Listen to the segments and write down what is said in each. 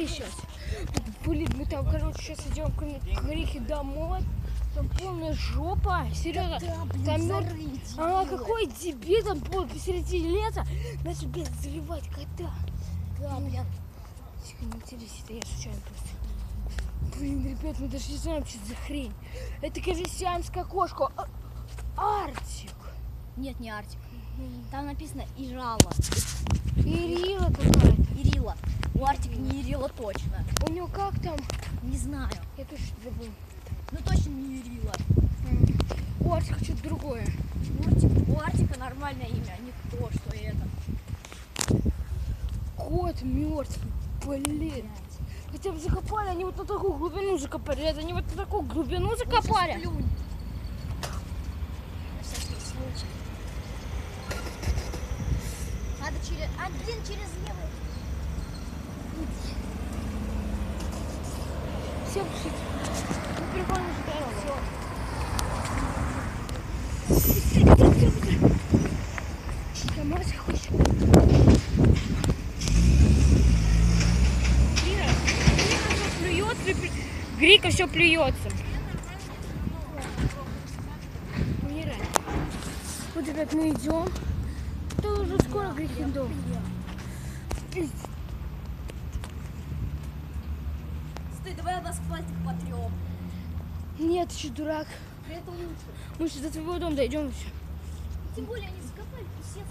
смотри сейчас. Блин, мы там, короче, сейчас идем к Грихе домой. Там полная жопа. Серьезно. Там какой дебил там был посередине лета. Начал, блин, заливать кота. Да, блин. Тихо, не матерись, это я случайно просто. Блин, ребят, мы даже не знаем, что это за хрень. Это, кажется, сиамская кошка. Артик. Нет, не Артик. Там написано Ирала. Ирила какая-то. Ирила. У Артика не Ирила точно. У него как там? Не знаю. Я тоже забыл. Ну точно не Ирила. У Артика что-то другое. У Артика нормальное имя, а не то, что это. Кот мертвый. Блин. Хотя бы закопали, они вот на такую глубину закопали. Это они вот на такую глубину закопали. Плюнь. На всякий случай. Надо через... через левый. Все, пишите. Мы переходим уже дорогу. Все. Я мать хочет. Грика все плюется. Умирай. Вот, ребят, мы идем. Это уже скоро Грихин дом. Стой, давай на асфальтик потрем. Нет, ты что, дурак? Это лучше. Мы сейчас до твоего дома дойдем все. Тем более они закопали писец.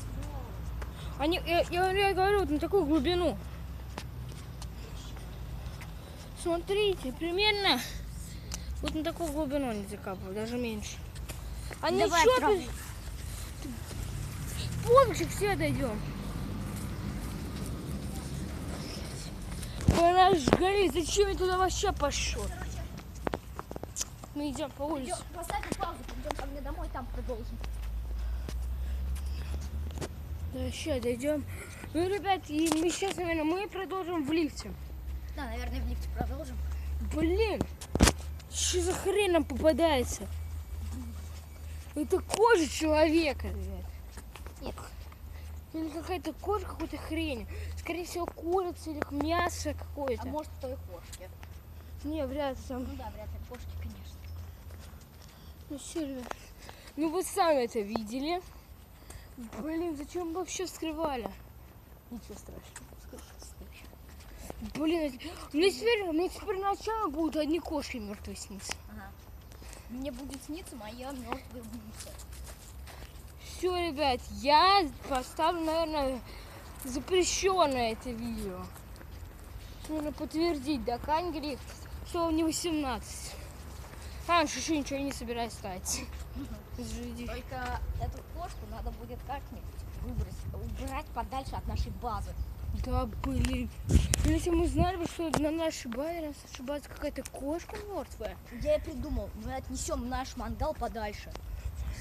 Они, я говорю, вот на такую глубину. Смотрите, примерно вот на такую глубину они закапывают, даже меньше. Они давай еще пофиг, все дойдем. Подожди, зачем я туда вообще пошел? Мы идем по улице. Поставь паузу, пойдем ко мне домой, там продолжим. Да, сейчас дойдем. Ну, ребят, и мы сейчас, наверное, мы продолжим в лифте. Да, наверное, в лифте продолжим. Блин, что за хрень нам попадается? Это кожа человека, ребят. Нет. Или какая-то кожа какой-то хрень. Скорее всего, курица или мясо какое-то. А может, то и кошки. Не, вряд ли там. Ну да, вряд ли кошки, конечно. Ну все, ребят. Ну вы сами это видели. Блин, зачем мы вообще вскрывали? Ничего страшного. Блин, мне теперь ночами будут одни кошки мертвые сниться. Ага. Мне будет сниться моя мертвая гуся. Все, ребят, я поставлю, наверное, запрещенное это видео. Нужно подтвердить, да, Кангриф, что он не 18. Еще ничего не собираюсь ставить. Только эту кошку надо будет как-нибудь убрать подальше от нашей базы. Да, блин. Если мы знали бы, что на нашей базе какая-то кошка мертвая. Я и придумал, мы отнесем наш мангал подальше.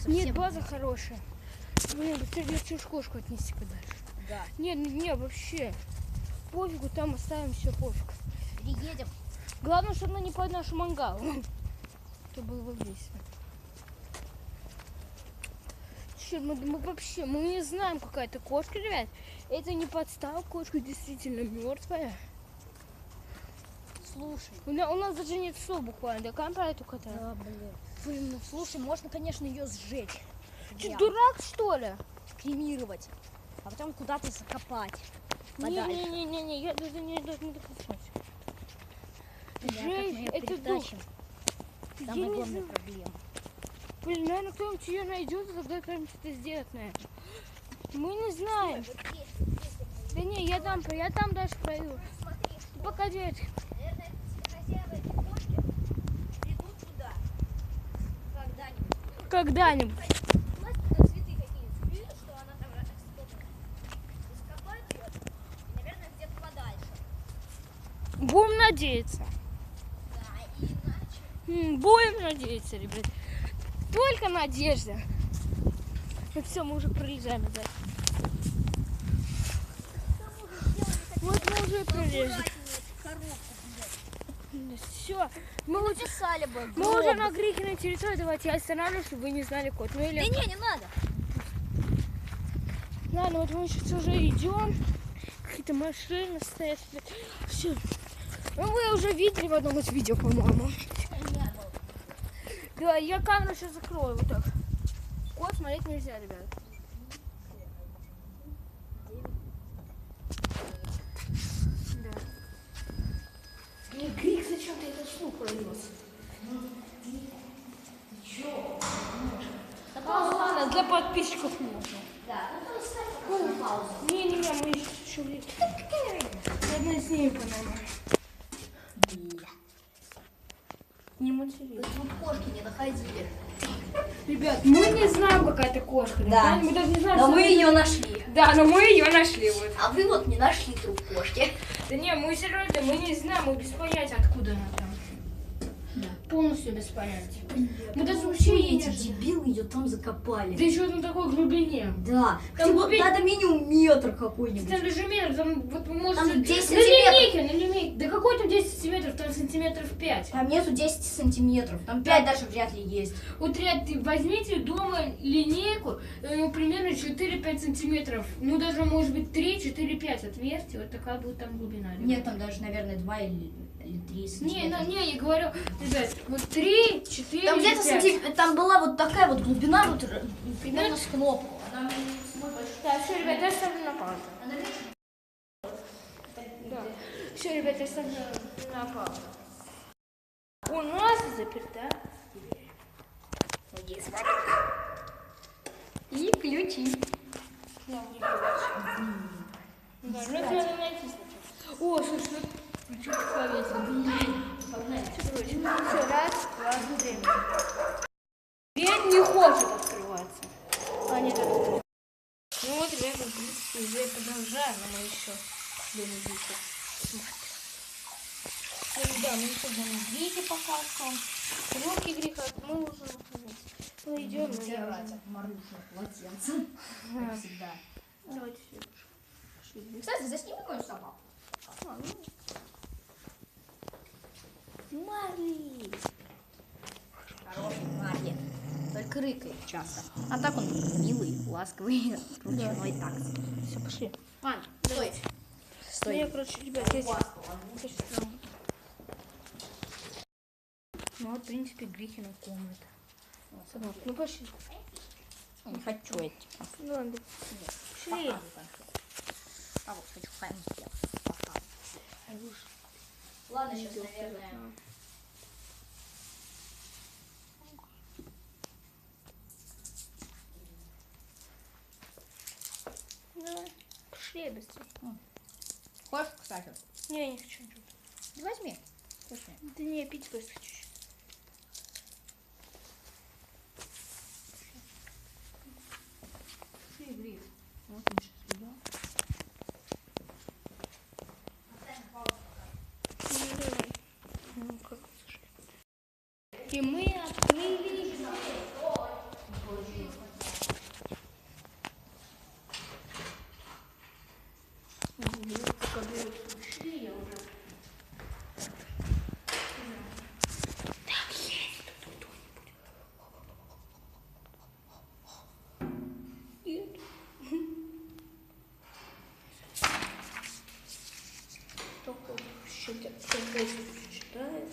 Нет, база хорошая. Блин, быстрее кошку отнести подальше. Да. Не, вообще. Пофигу, там оставим все, пофиг. Переедем. Главное, чтобы она не под нашу мангал. Это было бы весело. Мы не знаем, какая это кошка, ребят. Это не подстава, кошка действительно мертвая. Слушай. У нас даже нет слов буквально, да, камера эту кота. Да, блин, ну слушай, можно, конечно, ее сжечь. Ты дурак, что ли? Кремировать. А потом куда-то закопать. Не, я даже не допускаюсь. Жесть, это тащим. Там огромная проблема. Блин, наверное, кто-нибудь ее найдет, и тогда кто-нибудь это сделает, наверное. Мы не знаем. Да не, я там дальше пройду. Пока девочки. Наверное, хозяева этой кошки придут туда. Когда-нибудь. У нас туда цветы какие-то цветут, что она там закопает ее. И, наверное, где-то подальше. Будем надеяться. Да, иначе. Будем надеяться, ребят. Только надежда. Ну все, мы уже пролезаем, да. Вот мы уже пролезли. Все. Мы написали бы. Мы уже на Грихиной территории. Давайте я останавливаюсь, чтобы вы не знали код. Ну, или... Да не надо. Ладно, вот мы сейчас уже идем. Какие-то машины стоят. Все. Ну, вы уже видели в одном из видео, по-моему. Да, я камеру сейчас закрою вот так. Кот смотреть нельзя, ребят. Да. Не, Грик, зачем ты этот слух пронес? Чё? Ладно, для подписчиков можно. Да, ну то есть ставь паузу. Не, мы еще влезем. Ладно, снимем по номеру. Не матерись. Тут кошки не находили. Ребят, мы не знаем, какая это кошка. Да. Мы даже не знаем, Но что мы это- ее нашли. Да, но мы ее нашли. Вот. А вы вот не нашли труп кошки. Да не, мы серьезно, мы не знаем, мы без понятия, откуда она там. Да. Полностью без понятия. Мы даже вообще не эти дебилы ее там закопали. Да еще на такой глубине. Да. Там Там глубин- надо минимум метр какой-нибудь. Там даже метр, там вот вы можете... Там 10 на линейке. Да какой там 10 сантиметров, там сантиметров 5. Там нету 10 сантиметров. Там 5 даже вряд ли есть. Вот возьмите дома линейку, примерно 4-5 сантиметров. Ну даже может быть 3-4-5 отверстий, вот такая будет там глубина. Ребят. Нет, там даже, наверное, 2 или 3 сантиметра. Не, я говорю, ребят, вот 3, 4, Там где-то 5. там была вот такая вот глубина, вот примерно с кнопку. Она Да, все, ребят, я ставлю на паузу. Да. Все, ребят, я ставлю на паузу. У нас заперта дверь. Иди, смотри. И ключи. Да, ну надо найти сначала. О, слушай, ну что ты повесил? Погнали. Все, раз, два, три. Дверь не хочет открываться. А, нет, открылась. Ну вот, ребята, в принципе, уже продолжаем, но мы еще не видите. Смотрите. Да, мы еще будем Грики показываем. Руки Гриха мы уже мы идем, мы Стирать Марусина полотенце. Как всегда. Давайте все. Кстати, засними мою собаку. Марли. Хороший Марли. Только рыкает часто. А так он милый, ласковый, ручной так. Все, пошли. Ладно, стой. Ну, Стой. я, короче, ребят, здесь... Ну вот, в принципе, Грихина комната. Собака. Ну пошли. Не хочу эти. Ну ладно. Пошли. А вот хочу хайму. Ладно, сейчас, наверное. Давай. Пошли быстрее. Хочешь, кстати? Не, я не хочу ничего. Да возьми. Вкусный. Да не, пить просто чуть-чуть. Пошли, Грих. Вот мы сейчас идем. Ну, давай. Ну, как слушай. И мы открыли. Читает.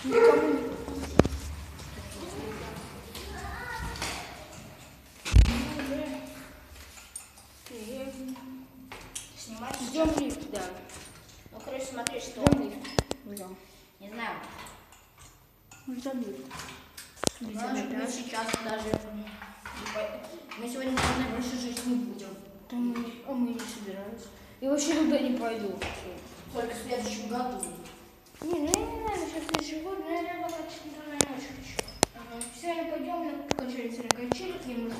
Никому не Снимать? ждем лифт, да. Ну, короче, смотри, что. Ждем лифт. Ждем. Не знаю. Ждем лифт. Может быть, сейчас даже. Мы сегодня, наверное, больше жить не будем. А мы не собираемся. Я вообще туда не пойду. Только в следующем году. Не, ну я не знаю, сейчас следующий год, но я реально хочу туда не очень хочу. Сегодня пойдем на качели, качели, и мы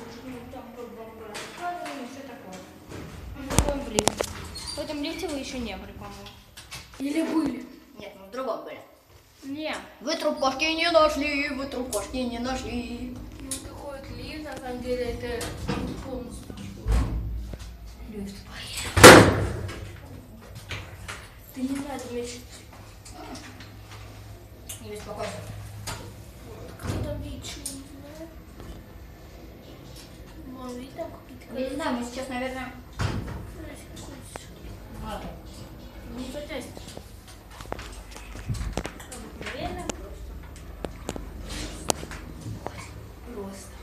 там раскладываем и все такое. Мы заходим в лифт. В этом лифте вы еще не были, по-моему. Или были? Нет, мы в другом были. Не. Вы труп кошки не нашли, вы труп кошки не нашли. Ну, такой вот лифт, на самом деле, это полностью лифт. Ты не знаешь, Миша. Не беспокойся. Как там лично, не знаю. видишь, там какие-то... Я не знаю, мы сейчас, наверное... Не потестим. Обыкновенно просто.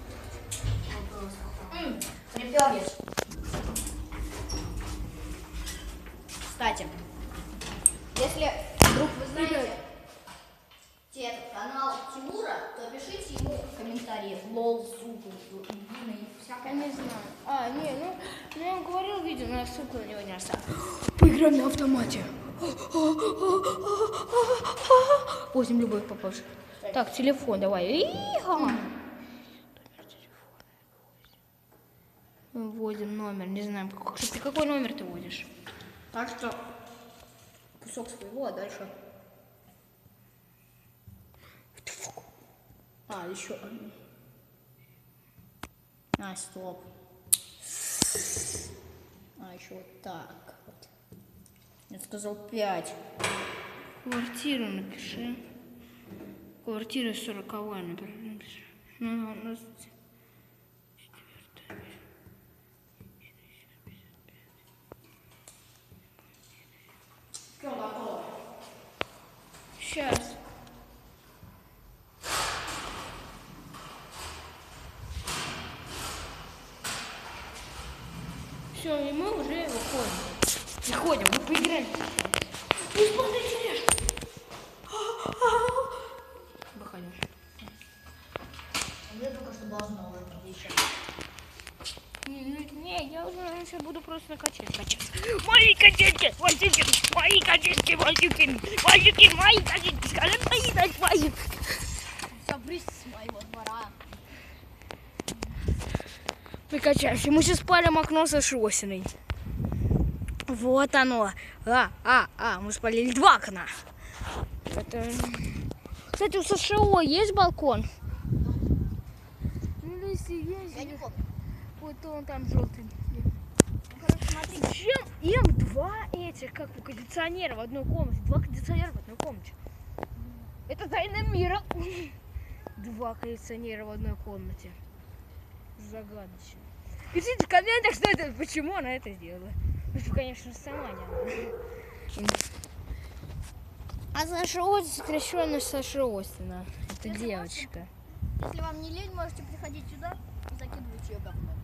Припёрлись. Кстати, если вдруг вы знаете этот канал Тимура, то пишите ему в комментариях. Лол, сука, всякое. Я не знаю. Ну я вам говорил видео, но я ссылку на него не оставил. Поиграем на автомате. 8 любых попозже. Так, телефон давай. Вводим номер, не знаю, какой номер ты вводишь? Так что кусок своего, а дальше. А, еще один. А, стоп. А, еще вот так вот. Я сказал 5. Квартиру напиши. Квартира 40-я, например, напиши. Ну, у нас... Все готово. Сейчас. Все, и мы уже выходим. Выходим, мы поиграем. Ну, смотрите, выходим. Я только что должна выйти еще. Не, я уже сейчас буду просто качаться. Мои качельки, мои качельки, мои качельки, скажи, мои. Собрись с моего двора. Мы качаемся. Мы сейчас спалим окно со Шосиной. Вот оно. Мы спалили 2 окна. Это... Кстати, у США есть балкон? Ну, если есть... Я не помню. Вот он там желтый. Короче, смотри. Зачем им 2 этих, как у кондиционера в одной комнате? 2 кондиционера в одной комнате. Это тайна мира. 2 кондиционера в одной комнате. Загадочно. Пишите в комментах, что это, почему она это сделала. Ну, конечно, сама не она. А Саша Остин, сокращенно Саша Остина. Это девочка. Если вам не лень, можете приходить сюда и закидывать ее говно.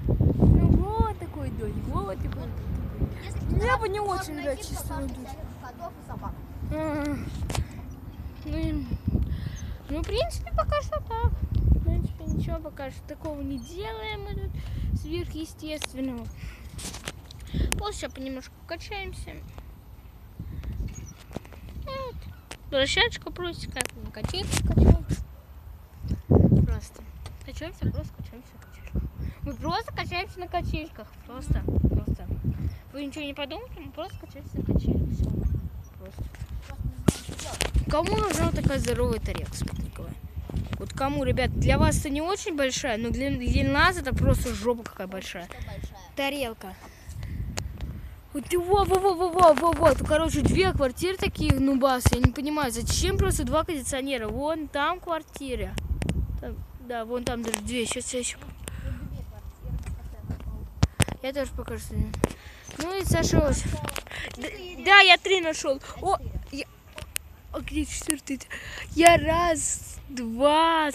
Ну вот такой домик, вот такой. Мне бы не очень нравится чистый душ. Котов и собак. Ну, в принципе, пока что так. В принципе, ничего пока что такого не делаем мы тут сверхъестественного. Просто сейчас понемножку качаемся. Вот. Площадочка просто как на качельках качаемся. Просто качаемся, просто качаемся на качельках. Мы просто качаемся на качельках. Просто. Вы ничего не подумайте, мы просто качаемся на качельках. Все. Просто. Кому нужна такая здоровая тарелка спутниковая? Вот кому, ребят, для вас это не очень большая, но для нас это просто жопа какая большая. Тарелка. Вот, во. Короче, 2 квартиры таких, нубасы. Я не понимаю, зачем просто 2 кондиционера? Вон там квартира. Там, да, вон там даже 2. Сейчас я еще... Я тоже покажу. Ну и Саша. Да, я 3 нашел. О, а где 4-й? Я 1, 2.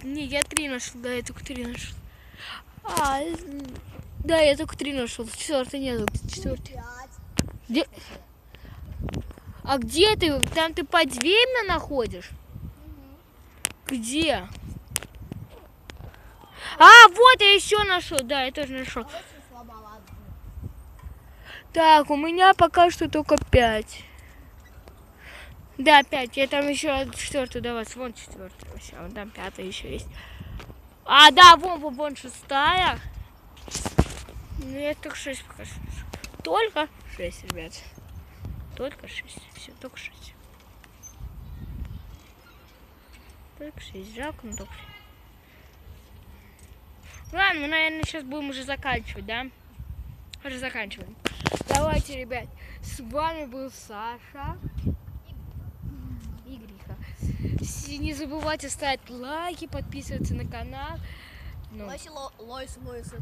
Не, я 3 нашел. Да, я только 3 нашел. Да, я только 3 нашел. 4-й нету. 4-й. Где? А где ты? Там ты под дверью находишь? Где? Вот я еще нашел. Да, я тоже нашел. Так, у меня пока что только 5. Да, 5. Я там еще 4-ю давай. Вон 4-й. Вообще, вон там 5-я еще есть. Да, вон 6-я. Ну, я только 6 пока что. Только 6, ребят. Только 6. Все, только 6. Только 6. Жалко, но только 6. Ладно, мы, наверное, сейчас будем уже заканчивать, да? Уже заканчиваем. Давайте, ребят. С вами был Саша и Гриха. Не забывайте ставить лайки, подписываться на канал. Ну.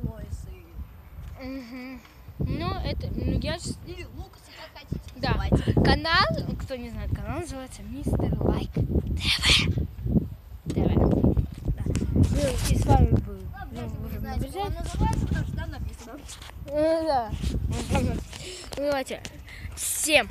Лойсы. Угу. Ну, это, ну, я ж... Или Лукаса, как хотите. Да, называйте. канал, кто не знает, канал называется Мистер Лайк ТВ. Да. Ну, и с вами был. Ну, Ну, вы уже знаете, друзья. он называется, потому что там написано. Да. Ну, давайте. Всем